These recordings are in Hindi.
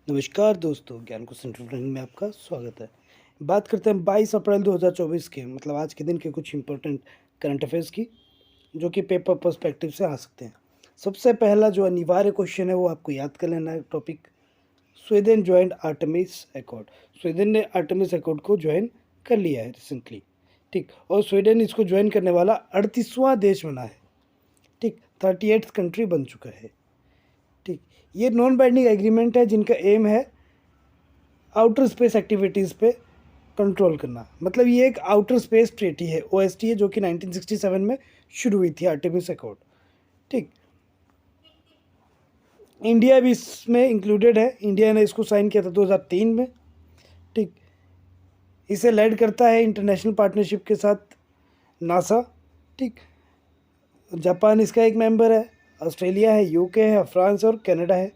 नमस्कार दोस्तों, ज्ञान को सेंट्रल ट्रेनिंग में आपका स्वागत है। बात करते हैं 22 अप्रैल 2024 के मतलब आज के दिन के कुछ इम्पोर्टेंट करंट अफेयर्स की, जो कि पेपर पर्सपेक्टिव से आ सकते हैं। सबसे पहला जो अनिवार्य क्वेश्चन है वो आपको याद कर लेना है topic. Sweden joined Artemis accord. Sweden ने आर्टेमिस अकॉर्ड को ज्वाइन कर लिया है रिसेंटली, ठीक। और स्वीडन इसको ज्वाइन करने वाला 38वां देश बना है, ठीक। 38th कंट्री बन चुका है, ठीक। ये नॉन बाइंडिंग एग्रीमेंट है जिनका एम है आउटर स्पेस एक्टिविटीज़ पे कंट्रोल करना। मतलब ये एक आउटर स्पेस ट्रीटी है, ओएसटी है, जो कि 1967 में शुरू हुई थी, आर्टेमिस अकॉर्ड, ठीक। इंडिया भी इसमें इंक्लूडेड है। इंडिया ने इसको साइन किया था 2003 में, ठीक। इसे लीड करता है इंटरनेशनल पार्टनरशिप के साथ नासा, ठीक। जापान इसका एक मेंबर है, ऑस्ट्रेलिया है, यूके है, फ्रांस और कनाडा है,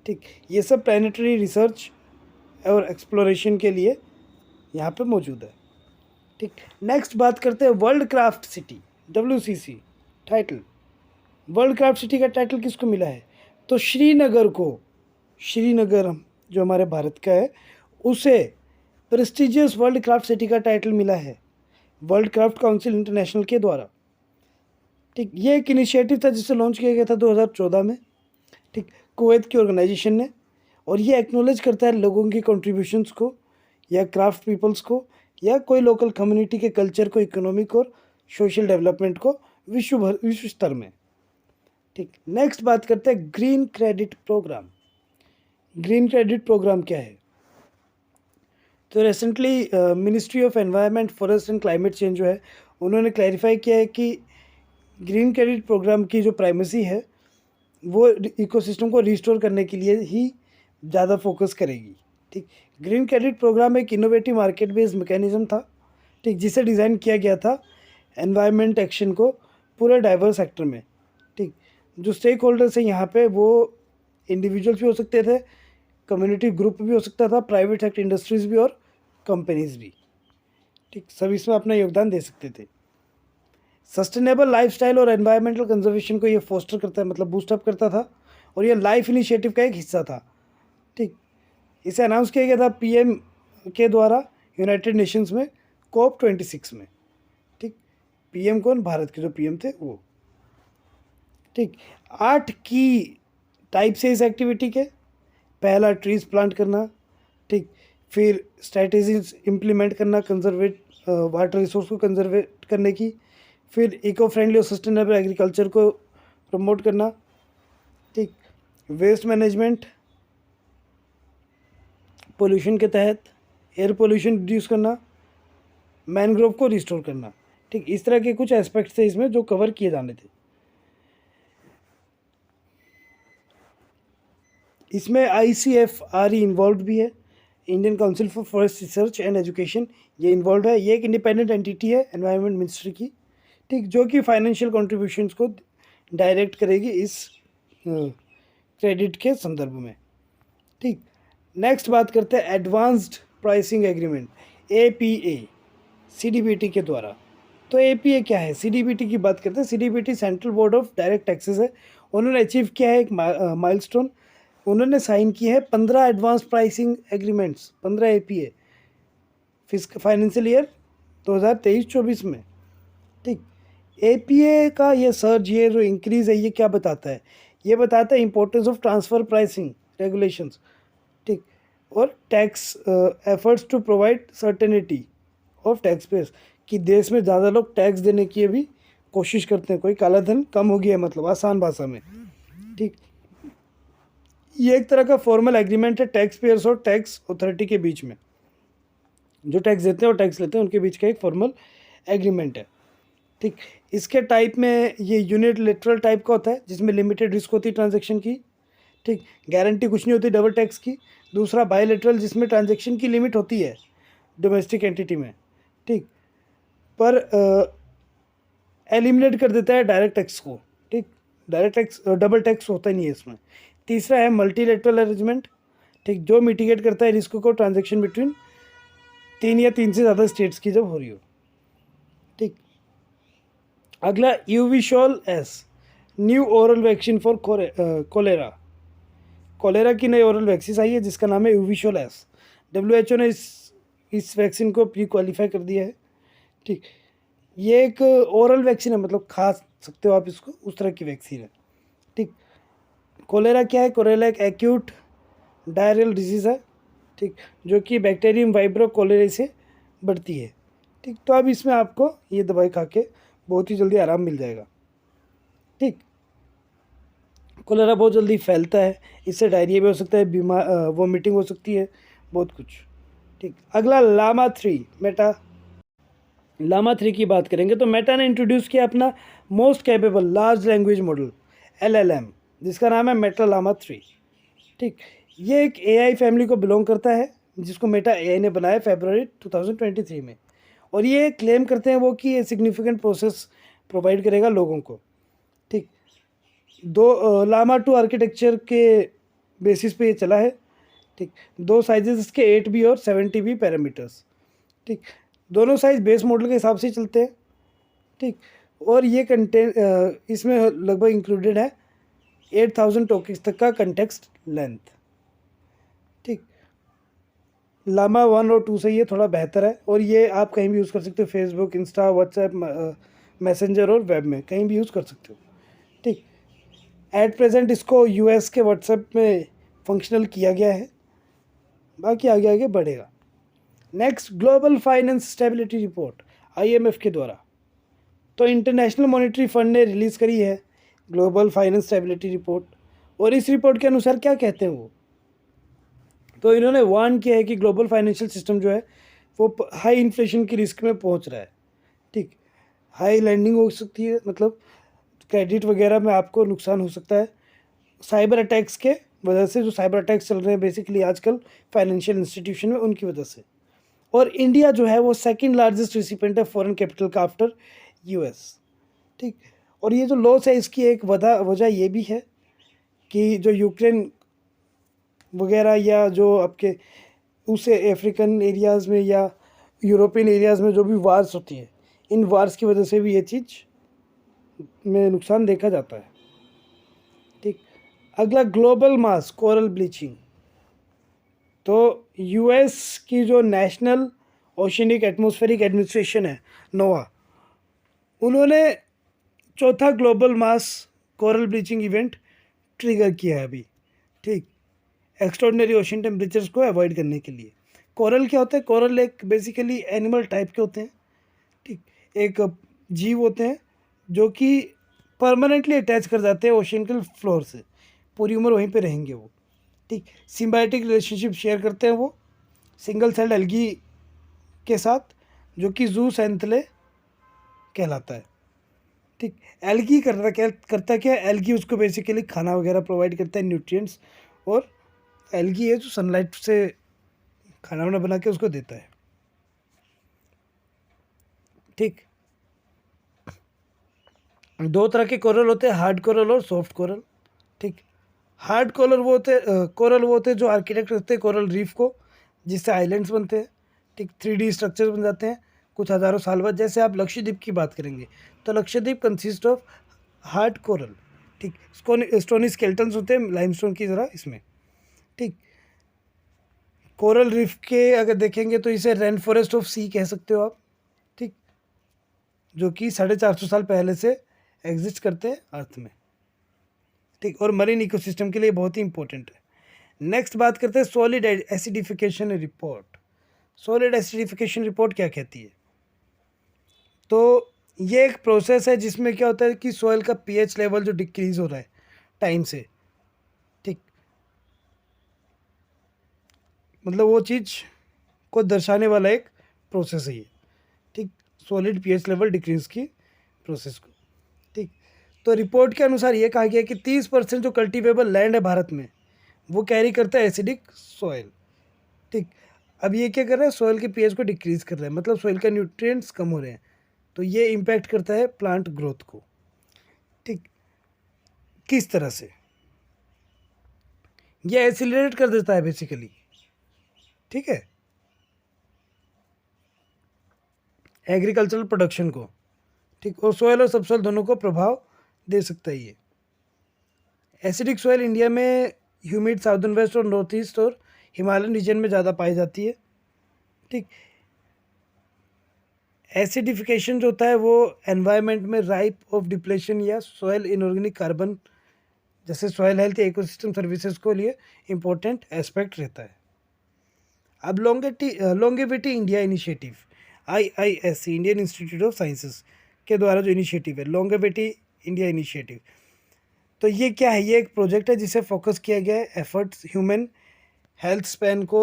ठीक। ये सब प्लानिटरी रिसर्च और एक्सप्लोरेशन के लिए यहाँ पे मौजूद है, ठीक। नेक्स्ट बात करते हैं world craft city, WCC title. World craft city का टाइटल किसको मिला है? तो श्रीनगर को, श्रीनगर जो हमारे भारत का है, उसे प्रेस्टिजियस वर्ल्ड क्राफ्ट सिटी का टाइटल मिला है वर्ल्ड क्राफ्ट काउंसिल इंटरनेशनल के द्वारा, ठीक। ये एक इनिशिएटिव था जिसे लॉन्च किया गया था 2014 में, ठीक, कुवैत की ऑर्गेनाइजेशन ने। और ये एक्नॉलेज करता है लोगों की कंट्रीब्यूशंस को, या क्राफ्ट पीपल्स को, या कोई लोकल कम्युनिटी के कल्चर को, इकोनॉमिक और सोशल डेवलपमेंट को विश्व स्तर में, ठीक। नेक्स्ट बात करते हैं green credit programme. Green credit programme क्या है? तो recently ministry of environment, forest and climate change जो है, उन्होंने क्लैरिफाई किया है कि ग्रीन क्रेडिट प्रोग्राम की जो प्राइमेसी है वो इकोसिस्टम को रिस्टोर करने के लिए ही ज़्यादा फोकस करेगी, ठीक। ग्रीन क्रेडिट प्रोग्राम एक इनोवेटिव मार्केट बेस्ड मैकेनिज्म था, ठीक, जिसे डिज़ाइन किया गया था एनवायरनमेंट एक्शन को पूरे डाइवर्स सेक्टर में, ठीक। जो स्टेक होल्डर्स हैं यहाँ पे वो इंडिविजुअल्स भी हो सकते थे, कम्युनिटी ग्रुप भी हो सकता था, प्राइवेट सेक्टर इंडस्ट्रीज़ भी और कंपनीज भी, ठीक। सब इसमें अपना योगदान दे सकते थे। सस्टेनेबल लाइफस्टाइल और एनवायरमेंटल कंजर्वेशन को ये फोस्टर करता है, मतलब बूस्टअप करता था, और ये लाइफ इनिशिएटिव का एक हिस्सा था, ठीक। इसे अनाउंस किया गया था PM के द्वारा यूनाइटेड नेशंस में COP26 में, ठीक। PM कौन? भारत के जो PM थे वो, ठीक। 8 की टाइप से इस एक्टिविटी के। पहला ट्रीज प्लांट करना, ठीक। फिर स्ट्रैटेजीज इम्प्लीमेंट करना कंजर्वेट वाटर रिसोर्स को कंजर्वेट करने की। फिर इको फ्रेंडली और सस्टेनेबल एग्रीकल्चर को प्रमोट करना, ठीक। वेस्ट मैनेजमेंट, पोल्यूशन के तहत एयर पोल्यूशन रिड्यूस करना, मैनग्रोव को रिस्टोर करना, ठीक। इस तरह के कुछ एस्पेक्ट्स थे इसमें जो कवर किए जाने थे। इसमें ICFRE इन्वॉल्व भी है, Indian council for forest research and education, ये इन्वॉल्व है। ये एक इंडिपेंडेंट एंटिटी है एनवायरनमेंट मिनिस्ट्री की, ठीक, जो कि फाइनेंशियल कंट्रीब्यूशंस को डायरेक्ट करेगी इस क्रेडिट के संदर्भ में, ठीक। नेक्स्ट बात करते हैं advanced pricing agreement, APA, CDBT के द्वारा। तो APA क्या है? CDBT की बात करते हैं। CDBT central board of direct taxes है। उन्होंने अचीव किया है एक माइलस्टोन। उन्होंने साइन किए हैं 15 advance pricing agreements, 15 APA financial year 2023-24 में, ठीक। APA का ये सर्ज, ये जो इंक्रीज़ है, ये क्या बताता है? ये बताता है importance of transfer pricing regulations, ठीक। और tax efforts to provide certainty of taxpayers, कि देश में ज़्यादा लोग टैक्स देने की भी कोशिश करते हैं, कोई काला धन कम हो गया है, मतलब आसान भाषा में, ठीक। ये एक तरह का फॉर्मल एग्रीमेंट है टैक्स पेयर्स और टैक्स अथॉरिटी के बीच में। जो टैक्स देते हैं और टैक्स लेते हैं उनके बीच का एक फॉर्मल एग्रीमेंट है, ठीक। इसके टाइप में ये यूनिलैटरल टाइप का होता है, जिसमें लिमिटेड रिस्क होती है ट्रांजैक्शन की, ठीक। गारंटी कुछ नहीं होती डबल टैक्स की। दूसरा बायलैटरल, जिसमें ट्रांजैक्शन की लिमिट होती है डोमेस्टिक एंटिटी में, ठीक, पर एलिमिनेट कर देता है डायरेक्ट टैक्स को, ठीक। डायरेक्ट टैक्स, डबल टैक्स होता ही नहीं है इसमें। तीसरा है मल्टीलैटरल अरेंजमेंट, ठीक, जो मिटिगेट करता है रिस्क को ट्रांजैक्शन बिटवीन 3 या 3 से ज़्यादा स्टेट्स की जब हो रही हो, ठीक। अगला यूविशॉल एस, new oral vaccine for cholera, cholera की नई ओरल वैक्सीन आई है जिसका नाम है यूविशोल एस। WHO ने इस वैक्सीन को प्री क्वालिफाई कर दिया है। ठीक, ये एक ओरल वैक्सीन है, मतलब खा सकते हो आप इसको, उस तरह की वैक्सीन है। ठीक, कोलेरा क्या है? कोलेरा एक एक्यूट डायरियल डिजीज़ है, ठीक, जो कि बैक्टीरियम वाइब्रो कोलेराई से बढ़ती है। ठीक, तो अब इसमें आपको ये दवाई खा के बहुत ही जल्दी आराम मिल जाएगा। ठीक, कोलेरा बहुत जल्दी फैलता है, इससे डायरिया भी हो सकता है, बीमार वोमिटिंग हो सकती है, बहुत कुछ। ठीक, अगला लामा 3 मेटा। लामा 3 की बात करेंगे तो मेटा ने इंट्रोड्यूस किया अपना most capable large language model LLM, जिसका नाम है मेटा लामा 3। ठीक, ये एक AI फैमिली को बिलोंग करता है जिसको मेटा AI ने बनाया फरवरी 2023 में। और ये क्लेम करते हैं वो कि ये सिग्निफिकेंट प्रोसेस प्रोवाइड करेगा लोगों को। ठीक, लामा 2 आर्किटेक्चर के बेसिस पे ये चला है। ठीक, 2 साइजेस इसके 8B और 7TB पैरामीटर्स। ठीक, दोनों साइज बेस मॉडल के हिसाब से चलते हैं। ठीक, और ये कंटेंट इसमें लगभग इंक्लूडेड है 8000 टोकेन्स तक का कंटेक्स्ट लेंथ। ठीक, लामा 1 और 2 से ये थोड़ा बेहतर है और ये आप कहीं भी यूज़ कर सकते हो, फेसबुक, इंस्टा, व्हाट्सएप, मैसेंजर और वेब में कहीं भी यूज़ कर सकते हो। ठीक, एट प्रेजेंट इसको US के व्हाट्सएप में फंक्शनल किया गया है, बाकी आगे आगे बढ़ेगा। Next, global finance stability report IMF के द्वारा। तो इंटरनेशनल मॉनेटरी फंड ने रिलीज़ करी है ग्लोबल फाइनेंस स्टेबिलिटी रिपोर्ट। और इस रिपोर्ट के अनुसार क्या कहते हैं वो, तो इन्होंने वार्न किया है कि ग्लोबल फाइनेंशियल सिस्टम जो है वो हाई इन्फ्लेशन की रिस्क में पहुंच रहा है। ठीक, हाई लैंडिंग हो सकती है, मतलब क्रेडिट वगैरह में आपको नुकसान हो सकता है साइबर अटैक्स के वजह से। जो साइबर अटैक्स चल रहे हैं बेसिकली आजकल फाइनेंशियल इंस्टीट्यूशन में, उनकी वजह से। और इंडिया जो है वो सेकंड लार्जेस्ट रिसिपेंट है फॉरेन कैपिटल का आफ्टर US। ठीक, और ये जो लॉस है इसकी एक वजह ये भी है कि जो यूक्रेन वगैरह या जो आपके उसे अफ्रीकन एरियाज़ में या यूरोपियन एरियाज़ में जो भी वार्स होती है, इन वार्स की वजह से भी ये चीज़ में नुकसान देखा जाता है। ठीक, अगला ग्लोबल मास कोरल ब्लीचिंग। तो US की जो नेशनल ओशनिक एटमॉस्फेरिक एडमिनिस्ट्रेशन है NOAA, उन्होंने चौथा ग्लोबल मास कोरल ब्लीचिंग इवेंट ट्रिगर किया है अभी। ठीक, एक्स्ट्रॉर्डिनरी ओशन टेम्परेचर्स को अवॉइड करने के लिए। कोरल क्या होता है? कोरल एक बेसिकली एनिमल टाइप के होते हैं। ठीक, एक जीव होते हैं जो कि परमानेंटली अटैच कर जाते हैं ओशन के फ्लोर से, पूरी उम्र वहीं पे रहेंगे वो। ठीक, सिम्बायोटिक रिलेशनशिप शेयर करते हैं वो सिंगल सेल्ड एल्गी के साथ, जो कि जू सैंथले कहलाता है। ठीक, एल्गी करता क्या है? एल्गी उसको बेसिकली खाना वगैरह प्रोवाइड करता है, न्यूट्रिएंट्स, और एल्गी है जो सनलाइट से खाना वाना बना के उसको देता है। ठीक, 2 तरह के कोरल होते हैं, हार्ड कोरल और सॉफ्ट कोरल। ठीक, हार्ड कोरल वो होते हैं जो आर्किटेक्ट करते हैं कोरल रीफ को, जिससे आइलैंड्स बनते हैं। ठीक, 3D स्ट्रक्चर्स बन जाते हैं कुछ हज़ारों साल बाद। जैसे आप लक्षद्वीप की बात करेंगे तो Lakshadweep consist of hard coral. ठीक, स्टोनी स्केल्टन्स होते हैं लाइमस्टोन की तरह इसमें। ठीक, कोरल रीफ के अगर देखेंगे तो इसे रेन फॉरेस्ट ऑफ सी कह सकते हो आप। ठीक, जो कि 450 साल पहले से एग्जिस्ट करते हैं अर्थ में। ठीक, और मरीन इकोसिस्टम के लिए बहुत ही इंपॉर्टेंट है। नेक्स्ट बात करते हैं solid acidification report. Solid acidification report क्या कहती है? तो ये एक प्रोसेस है जिसमें क्या होता है कि सॉइल का pH लेवल जो डिक्रीज हो रहा है टाइम से। ठीक, मतलब वो चीज़ को दर्शाने वाला एक प्रोसेस है ये। ठीक, सॉलिड pH लेवल डिक्रीज की प्रोसेस को। ठीक, तो रिपोर्ट के अनुसार ये कहा गया कि 30% जो कल्टीवेबल लैंड है भारत में वो कैरी करता है एसिडिक सॉइल। ठीक, अब ये क्या कर रहा है? सॉइल के pH को डिक्रीज कर रहा है, मतलब सॉइल का न्यूट्रिएंट्स कम हो रहे हैं, तो ये इम्पैक्ट करता है प्लांट ग्रोथ को। ठीक, किस तरह से? ये एसिलेट कर देता है बेसिकली। ठीक है, एग्रीकल्चरल प्रोडक्शन को। ठीक, और सॉइल और सबसॉइल दोनों को प्रभाव दे सकता है ये। एसिडिक सॉइल इंडिया में ह्यूमिड साउदर्न वेस्ट और नॉर्थ ईस्ट और हिमालयन रीजन में ज़्यादा पाई जाती है। ठीक, एसिडिफिकेशन जो होता है वो एनवायरनमेंट में राइप ऑफ डिप्लेशन या सॉयल इनऑर्गेनिक कार्बन जैसे सॉयल हेल्थ या इकोसिस्टम सर्विसेज को लिए इम्पोर्टेंट एस्पेक्ट रहता है। अब longevity India initiative IISC Indian institute of sciences के द्वारा जो इनिशिएटिव है लॉन्गेविटी इंडिया इनिशिएटिव, तो ये क्या है? ये एक प्रोजेक्ट है जिसे फोकस किया गया है एफर्ट्स ह्यूमन हेल्थ स्पैन को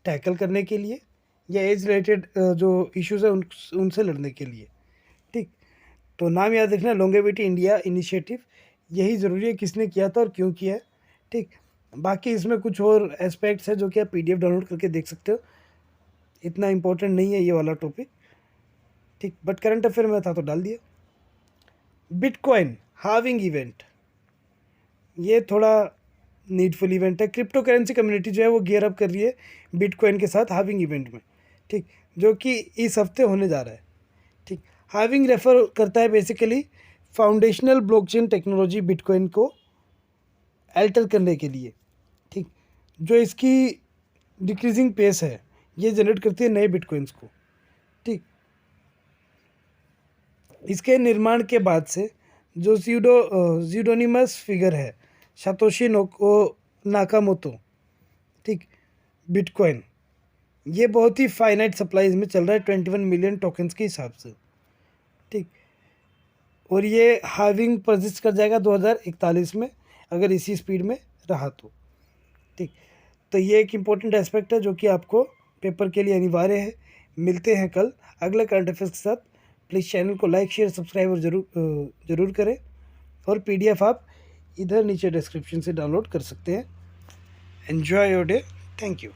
टैकल करने के लिए या एज रिलेटेड जो इश्यूज है उनसे लड़ने के लिए। ठीक, तो नाम याद रखना लॉन्गेविटी इंडिया इनिशिएटिव, यही ज़रूरी है किसने किया था और क्यों किया है। ठीक, बाकी इसमें कुछ और एस्पेक्ट्स है जो कि आप PDF डाउनलोड करके देख सकते हो, इतना इम्पोर्टेंट नहीं है ये वाला टॉपिक। ठीक, बट करंट अफेयर में था तो डाल दिया। बिटकॉइन हाविंग इवेंट, ये थोड़ा नीडफुल इवेंट है। क्रिप्टो करेंसी कम्युनिटी जो है वो गियर अप कर रही है बिटकॉइन के साथ हाविंग इवेंट में। ठीक, जो कि इस हफ्ते होने जा रहा है। ठीक, हाविंग रेफर करता है basically foundational blockchain technology bitcoin को अल्टर करने के लिए। ठीक, जो इसकी डिक्रीजिंग पेस है ये जनरेट करती है नए बिटकॉइंस को। ठीक, इसके निर्माण के बाद से जो ज़्यूडोनिमस फिगर है सातोशी नाकामोतो, ठीक, बिटकॉइन ये बहुत ही फाइनाइट सप्लाईज में चल रहा है 21 मिलियन टोकन्स के हिसाब से। ठीक, और ये हाविंग परसिस्ट कर जाएगा 2041 में अगर इसी स्पीड में रहा तो। ठीक, तो ये एक इम्पोर्टेंट एस्पेक्ट है जो कि आपको पेपर के लिए अनिवार्य है। मिलते हैं कल अगले करंट अफेयर्स के साथ। प्लीज़ चैनल को लाइक शेयर सब्सक्राइब और ज़रूर करें, और PDF आप इधर नीचे डिस्क्रिप्शन से डाउनलोड कर सकते हैं। Enjoy your day, thank you.